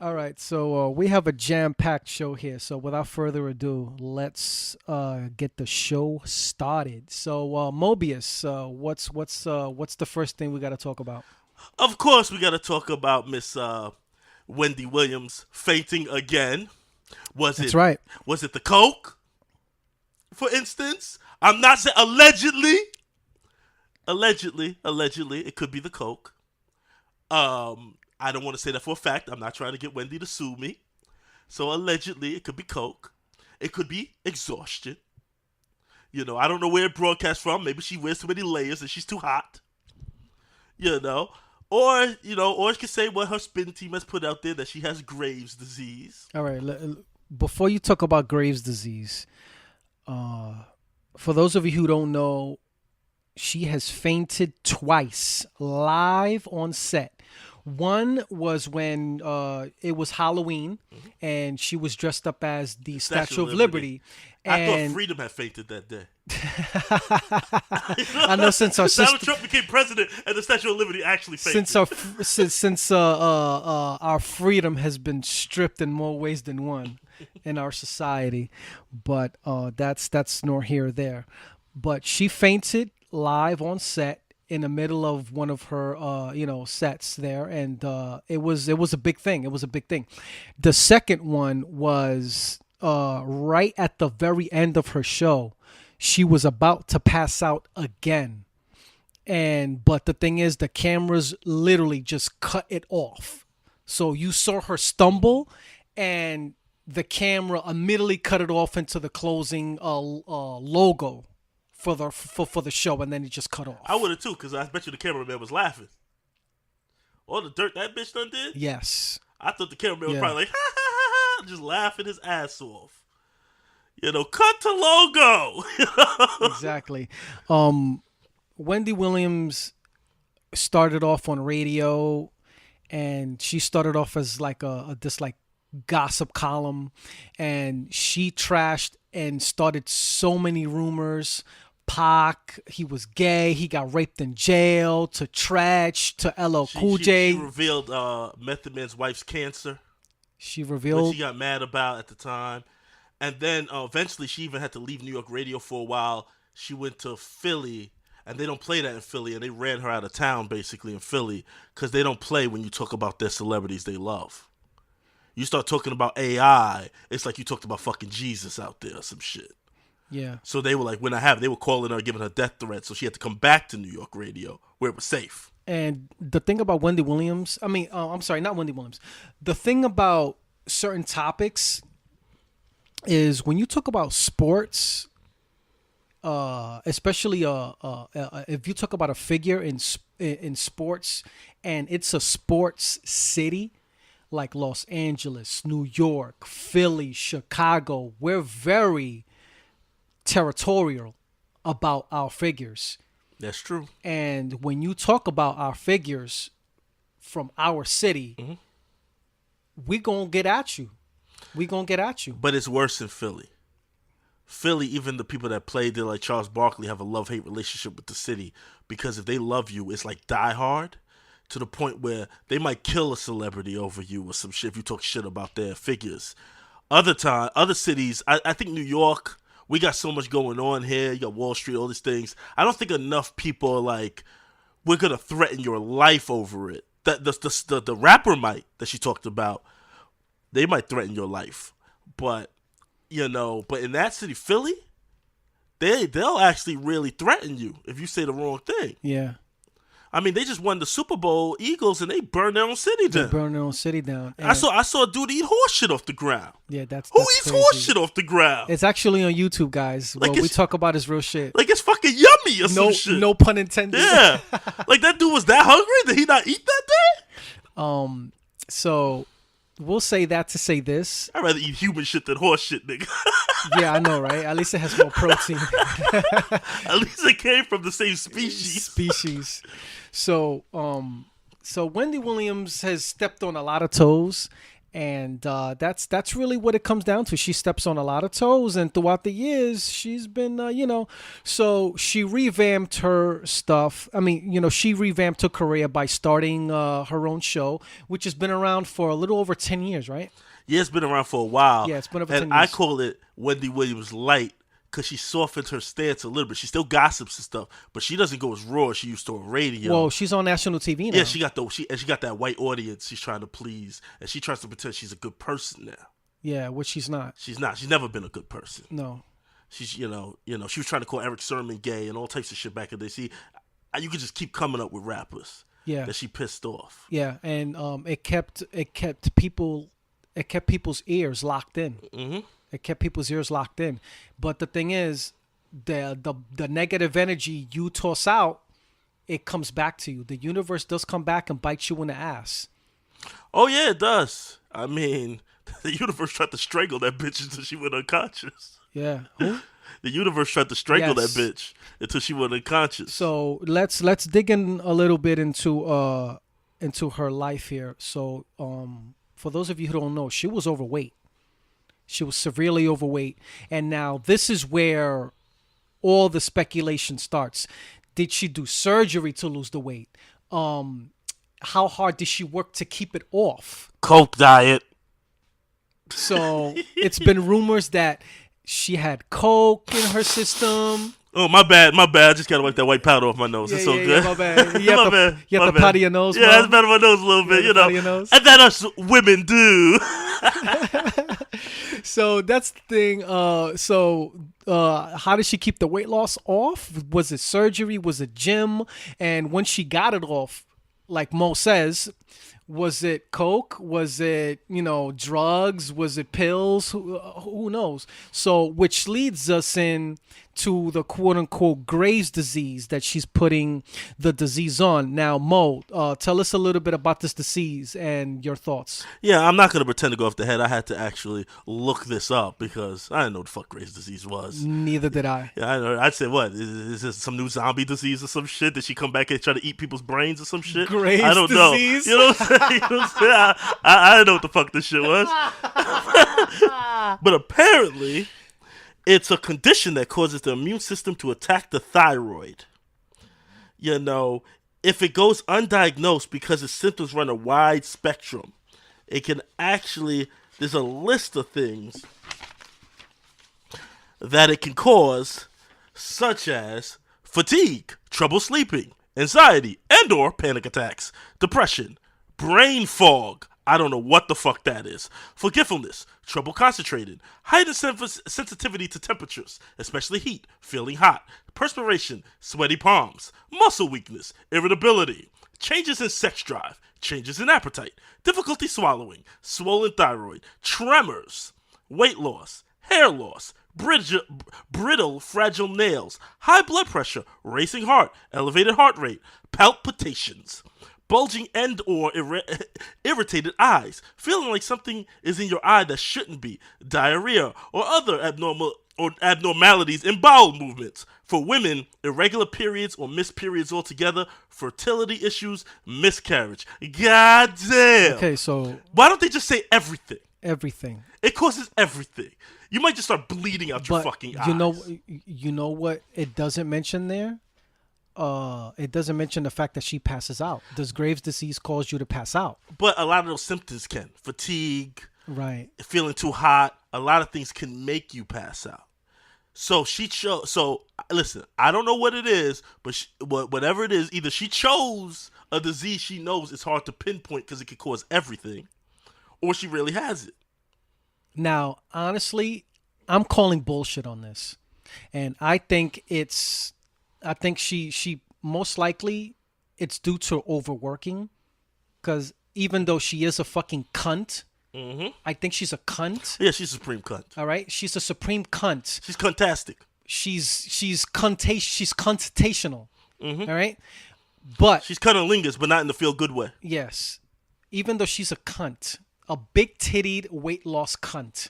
All right, so we have a jam-packed show here. So without further ado, let's get the show started. So Mobius, what's the first thing we got to talk about? Of course, we got to talk about Miss Wendy Williams fainting again. Was That's it right. was it the coke, for instance? I'm not saying allegedly it could be the coke. I don't want to say that for a fact. I'm not trying to get Wendy to sue me. So allegedly it could be coke. It could be exhaustion. I don't know where it broadcasts from. Maybe she wears too many layers and she's too hot. You know, or you could say what her spin team has put out there that she has Graves' disease. All right. Before you talk about Graves' disease, uh, for those of you who don't know, she has fainted twice live on set. One was when it was Halloween, and she was dressed up as the Statue Statue of of Liberty. Liberty, I thought and Freedom had fainted that day. I know since our Donald sister, Trump became president and the Statue of Liberty actually fainted. since our freedom has been stripped in more ways than one in our society, but that's nor here nor there. But she fainted live on set in the middle of one of her sets there, and it was a big thing. It was a big thing. The second one was right at the very end of her show. She was about to pass out again, and but the thing is, the cameras literally just cut it off. So you saw her stumble, and the camera immediately cut it off into the closing logo for the show, and then it just cut I off. would have too, because I bet you the cameraman was laughing. All the dirt that bitch done did. Yes. I thought the cameraman was Yeah. probably like, ha ha ha ha, just laughing his ass off. Cut to logo. Exactly. Wendy Williams started off on radio, and she started off as like a this like gossip column, and she trashed and started so many rumors. Pac, he was gay, he got raped in jail, to trash, to LL she, Cool she, she J. revealed Method Man's wife's cancer, She which revealed. she got mad about at the time. And then eventually she even had to leave New York radio for a while. She went to Philly, and they don't play that in Philly, and they ran her out of town basically in Philly because they don't play when you talk about their celebrities they love. You start talking about AI, it's like you talked about fucking Jesus out there or some shit. Yeah. So they were like, when I have, they were calling her, giving her death threats, so she had to come back to New York radio where it was safe. And the thing about Wendy Williams, I mean, I'm sorry, not Wendy Williams. The thing about certain topics is when you talk about sports, especially if you talk about a figure in sports, and it's a sports city like Los Angeles, New York, Philly, Chicago, we're very territorial about our figures. That's true. And when you talk about our figures from our city, we gonna get at you. We gonna get at you. But it's worse in Philly. Philly, even the people that played there, like Charles Barkley, have a love-hate relationship with the city because if they love you, it's like Die Hard to the point where they might kill a celebrity over you or some shit if you talk shit about their figures. Other cities, I think New York, we got so much going on here. You got Wall Street, all these things. I don't think enough people are like, we're gonna threaten your life over it. The rapper might that she talked about, they might threaten your life, but but in that city, Philly, they'll actually really threaten you if you say the wrong thing. Yeah. I mean, they just won the Super Bowl, Eagles, and they burned their own city They down. burn their own city down. I saw a dude eat horse shit off the ground. Yeah, that's Who that's eats crazy. horse shit off the ground? It's actually on YouTube, guys. Like What we it's- talk about is real shit. Like it's fucking yummy or No, some shit. no pun intended. Yeah, like that dude was that hungry. Did he not eat that day? So we'll say that to say this. I'd rather eat human shit than horse shit, nigga. Yeah, I know, right? At least it has more protein. At least it came from the same species. So Wendy Williams has stepped on a lot of toes, And that's really what it comes down to. She steps on a lot of toes, and throughout the years, she's been, so she revamped her stuff. I mean, she revamped her career by starting her own show, which has been around for a little over 10 years, right? Yeah, it's been around for a while. Yeah, it's been over and 10 years. I call it Wendy Williams Light because she softened her stance a little bit. She still gossips and stuff, but she doesn't go as raw as she used to on radio. Well, she's on national TV now. Yeah, she got that white audience she's trying to please, and she tries to pretend she's a good person now. Yeah, which she's not. She's not. She's never been a good person. No. She's she was trying to call Eric Sermon gay and all types of shit back in the day. See, you could just keep coming up with rappers. Yeah. That she pissed off. Yeah, and it kept people's ears locked in. Mm-hmm. It kept people's ears locked in. But the thing is, the negative energy you toss out, it comes back to you. The universe does come back and bite you in the ass. Oh yeah, it does. I mean, the universe tried to strangle that bitch until she went unconscious. Yeah. Who? The universe tried to strangle Yes. that bitch until she went unconscious. So let's dig in a little bit into her life here. So for those of you who don't know, she was overweight. She was severely overweight, and now this is where all the speculation starts. Did she do surgery to lose the weight? How hard did she work to keep it off? Coke diet. So it's been rumors that she had coke in her system. Oh, my bad. I just gotta wipe that white powder off my nose. It's so good. Yeah, my bad. You My have bad. to My powder bad. your nose. Yeah, bro. it's better my nose a little bit, You powder your nose. And that us women do. So that's the thing. How did she keep the weight loss off? Was it surgery? Was it gym? And when she got it off, like Mo says, was it coke? Was it, drugs? Was it pills? Who knows? So, which leads us in to the quote unquote Graves' disease that she's putting the disease on. Now, Mo, tell us a little bit about this disease and your thoughts. Yeah, I'm not gonna pretend to go off the head. I had to actually look this up because I didn't know what the fuck Graves' disease was. Neither did I. Yeah, I know. I'd say, what is this, some new zombie disease or some shit? Did she come back and try to eat people's brains or some shit? Graves' I don't disease? know. You know what I'm saying? You know what I'm saying? I didn't know what the fuck this shit was. But apparently, it's a condition that causes the immune system to attack the thyroid. If it goes undiagnosed because its symptoms run a wide spectrum, it can actually, there's a list of things that it can cause, such as fatigue, trouble sleeping, anxiety and or panic attacks, depression, brain fog, I don't know what the fuck that is, forgetfulness, trouble concentrating, heightened sensitivity to temperatures, especially heat, feeling hot, perspiration, sweaty palms, muscle weakness, irritability, changes in sex drive, changes in appetite, difficulty swallowing, swollen thyroid, tremors, weight loss, hair loss, brittle, fragile nails, high blood pressure, racing heart, elevated heart rate, palpitations, bulging and or irritated eyes, feeling like something is in your eye that shouldn't be, diarrhea, or other abnormalities in bowel movements. For women, irregular periods or missed periods altogether, fertility issues, miscarriage. God damn. Okay, so Why don't they just say everything? everything. It causes everything. You might just start bleeding out your fucking eyes. You know what it doesn't mention there? It doesn't mention the fact that she passes out. Does Graves' disease cause you to pass out? But a lot of those symptoms can. Fatigue, Right. feeling too hot, a lot of things can make you pass out. So so listen, I don't know what it is, but whatever it is, either she chose a disease she knows it's hard to pinpoint because it could cause everything, or she really has it. Now, honestly, I'm calling bullshit on this. And I think she most likely it's due to overworking, because even though she is a fucking cunt, I think she's a cunt. Yeah, she's a supreme cunt. All right, she's a supreme cunt. She's cuntastic. She's cuntational. All right, but She's cunnilingus, but not in the feel good way. yes, even though she's a cunt, a big tittied weight loss cunt,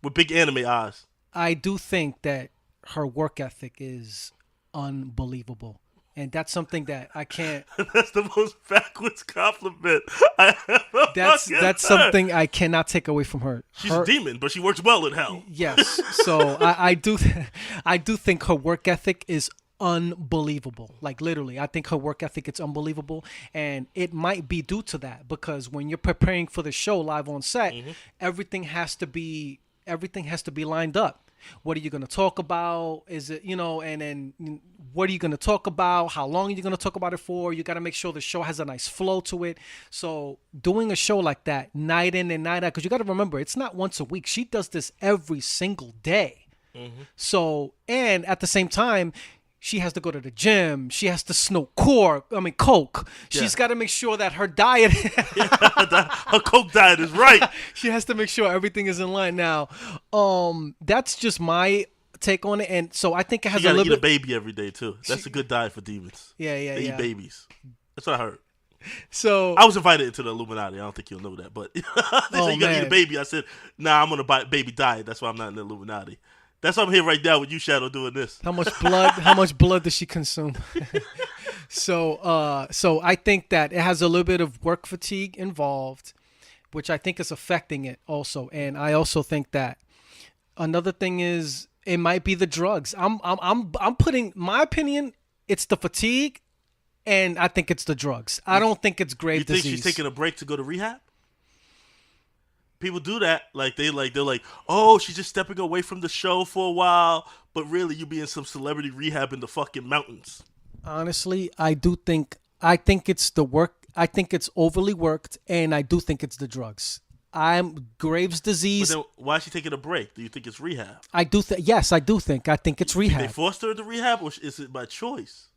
With big anime eyes. I do think that her work ethic is unbelievable. And that's something that I can't. That's the most backwards compliment I ever That's fucking that's heard. something I cannot take away from her. She's a demon, but she works well in hell. Yes. So I do I do think her work ethic is unbelievable. Like literally, I think her work ethic is unbelievable, and it might be due to that because when you're preparing for the show live on set, everything has to be lined up. What are you going to talk about? Is it, and then what are you going to talk about? How long are you going to talk about it for? You got to make sure the show has a nice flow to it. So doing a show like that night in and night out, because you got to remember, it's not once a week. She does this every single day. So, and at the same time, she has to go to the gym. She has to smoke coke. She's got to make sure that her diet, Her coke diet is right. she has to make sure everything is in line. Now, that's just my take on it, and so I think it has You gotta a eat little a bit. baby every day too. That's a good diet for demons. Yeah, They eat babies. That's what I heard. So I was invited into the Illuminati. I don't think you'll know that, but they said you gotta eat a baby. I said, nah, I'm on a baby diet. That's why I'm not in the Illuminati. That's why I'm here right now with you, Shadow, doing this. how much blood does she consume? So I think that it has a little bit of work fatigue involved, which I think is affecting it also. And I also think that another thing is it might be the drugs. I'm putting my opinion. It's the fatigue, and I think it's the drugs. I don't think it's grave You think disease. she's taking a break to go to rehab? People do that. They're like, oh, she's just stepping away from the show for a while, but really, you be in some celebrity rehab in the fucking mountains. Honestly, I think it's the work. I think it's overly worked, and I do think it's the drugs. Graves' But disease. then, why is she taking a break? Do you think it's rehab? I do think. Yes, I do think. I think it's They rehab. forced her into rehab, or is it by choice?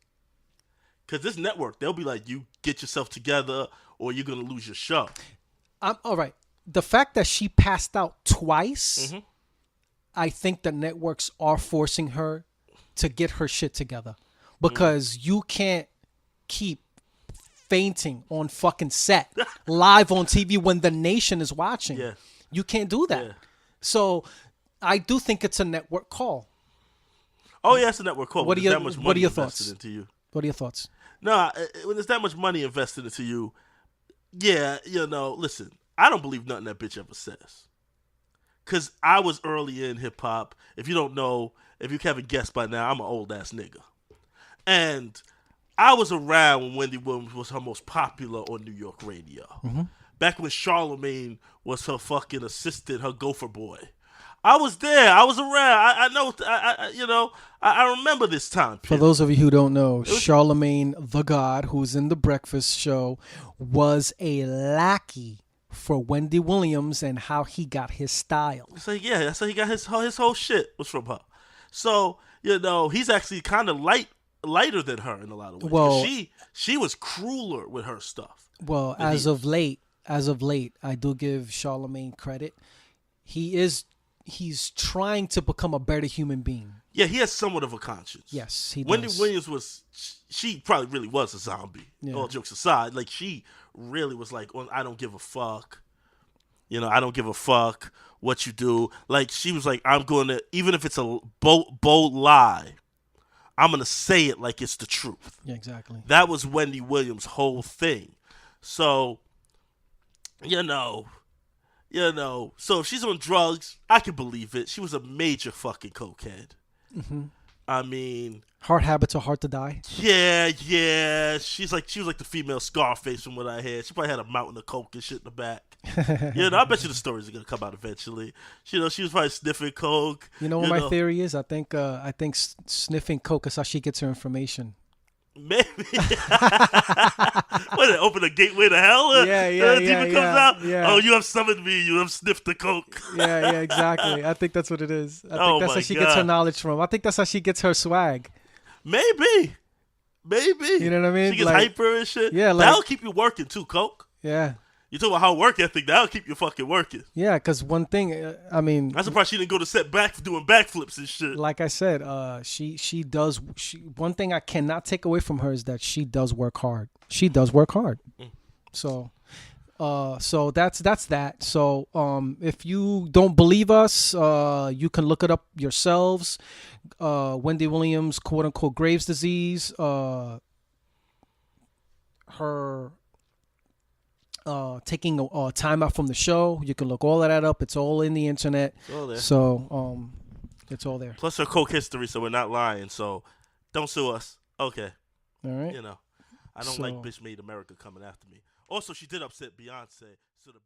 Because this network, they'll be like, you get yourself together, or you're gonna lose your show. All right. The fact that she passed out twice, I think the networks are forcing her to get her shit together because you can't keep fainting on fucking set live on TV when the nation is watching. Yeah. You can't do that. Yeah. So I do think it's a network call. Oh yeah, it's a network call. What are There's your- that much what money are your invested thoughts? into you? What are your thoughts? No, when there's that much money invested into you, yeah, listen, I don't believe nothing that bitch ever says. Because I was early in hip hop. If you don't know, if you haven't guessed by now, I'm an old ass nigga. And I was around when Wendy Williams was her most popular on New York radio. Back when Charlemagne was her fucking assistant, her gopher boy. I was there. I was around. I know. I remember this time. For those of you who don't know, Charlemagne the God, who's in the Breakfast Show, was a lackey for Wendy Williams and how he got his style. So yeah, that's how he got his whole shit was from her. So he's actually kind of lighter than her in a lot of ways. Well, she was crueler with her stuff. Well, as of late, I do give Charlemagne credit. He's trying to become a better human being. Yeah, he has somewhat of a conscience. Yes, he does. Wendy Williams she probably really was a zombie. Yeah. All jokes aside, like she really was like, I don't give a fuck. I don't give a fuck what you do. Like she was like, I'm going to, even if it's a bold lie, I'm going to say it like it's the truth. Yeah, exactly. That was Wendy Williams' whole thing. So, so if she's on drugs, I can believe it. She was a major fucking cokehead. I mean, Hard habits are hard to die. yeah. She was like the female Scarface from what I heard. She probably had a mountain of coke and shit in the back. I bet you the stories are gonna come out eventually. She was probably sniffing coke. You know what my theory is? I think sniffing coke is how she gets her information. Maybe. What, they open a gateway to hell? Yeah, Demon comes out. yeah. Oh, you have summoned me. You have sniffed the coke. Yeah, exactly. I think that's what it is. I Oh think that's my how she gets her God. knowledge from. I think that's how she gets her swag. Maybe. You know what I mean? She gets Like- hyper and shit. Yeah, like- that'll keep you working too, coke. Yeah. You talk about how work ethic, that'll keep you fucking working. Yeah, because one thing, I'm surprised she didn't go to set back for doing backflips and shit. like I said, she does. One thing I cannot take away from her is that she does work hard. She does work hard. So, So that's that. So if you don't believe us, you can look it up yourselves. Wendy Williams, quote unquote, Graves' disease. Her taking a time out from the show. You can look all of that up. It's all in the internet. It's all there. So it's all there. Plus her coke history, so we're not lying. So don't sue us. Okay. All right. You know, I don't like bitch made America coming after me. Also, she did upset Beyonce. So the